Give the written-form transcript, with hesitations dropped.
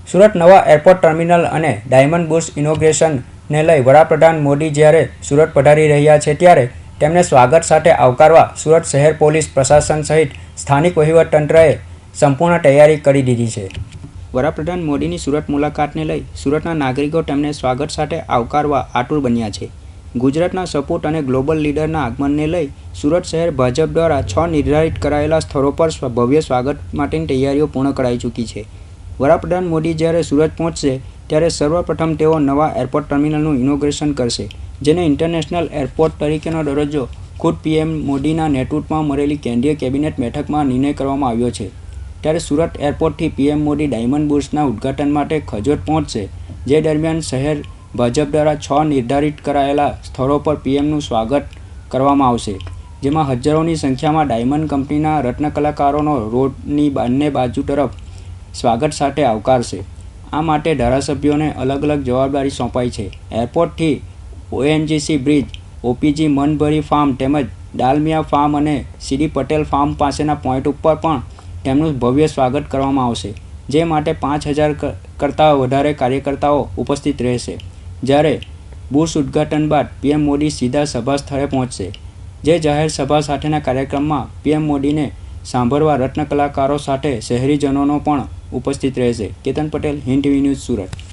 સુરત નવા airport terminal અને diamond bourse ઇનોગ્રેશનને લઈ વડાપ્રધાન મોદી જ્યારે સુરત પધારી રહ્યા છે ત્યારે તેમને સ્વાગત સાથે આવકારવા સુરત શહેર પોલીસ પ્રશાસન સહિત સ્થાનિક વહીવટતંત્રએ સંપૂર્ણ તૈયારી કરી દીધી છે। વડાપ્રધાન મોદીની સુરત મુલાકાતને લઈ સુરતના નાગરિકો તેમને સ્વાગત સાથે આવકારવા આતુર બન્યા છે। ગુજરાતના સપૂત અને ગ્લોબલ લીડરના આગમનને લઈ સુરત શહેર ભાજપ દ્વારા 6 નિર્ધારિત કરાયેલા સ્થળો પર ભવ્ય સ્વાગત માટેની તૈયારીઓ પૂર્ણ કરાઈ ચૂકી છે। વડાપ્રધાન મોદી જ્યારે સુરત પહોંચશે ત્યારે સર્વપ્રથમ તેઓ નવા એરપોર્ટ ટર્મિનલનું ઇનોગ્રેશન કરશે, જેને ઇન્ટરનેશનલ એરપોર્ટ તરીકેનો દરજ્જો ખુદ પીએમ મોદીના નેતૃત્વમાં મળેલી કેન્દ્રીય કેબિનેટ બેઠકમાં નિર્ણય કરવામાં આવ્યો છે। ત્યારે સુરત એરપોર્ટથી પીએમ મોદી ડાયમંડ બુર્સના ઉદ્ઘાટન માટે ખજોદ પહોંચશે, જે દરમિયાન શહેર ભાજપ દ્વારા 6 નિર્ધારિત કરાયેલા સ્થળો પર પીએમનું સ્વાગત કરવામાં આવશે, જેમાં હજારોની સંખ્યામાં ડાયમંડ કંપનીના રત્ન કલાકારોનો રોડની બંને બાજુ તરફ સ્વાગત સાથે આવકારશે। આ માટે ધારાસભ્યોને અલગ અલગ જવાબદારી સોંપાઈ છે। એરપોર્ટથી ઓએનજીસી બ્રિજ, ઓપીજી મનભરી ફાર્મ તેમજ ડાલમિયા ફાર્મ અને સીડી પટેલ ફાર્મ પાસેના પોઈન્ટ ઉપર પણ તેમનું ભવ્ય સ્વાગત કરવામાં આવશે, જે માટે 5000 કરતાં વધારે કાર્યકર્તાઓ ઉપસ્થિત રહેશે। જ્યારે બુર્સ ઉદ્ઘાટન બાદ પીએમ મોદી સીધા સભા સ્થળે પહોંચશે, જે જાહેર સભા સાથેના કાર્યક્રમમાં પીએમ મોદીને સાંભળવા રત્ન કલાકારો સાથે શહેરીજનોનો પણ ઉપસ્થિત રહેશે। Ketan Patel, Hind TV news, Surat.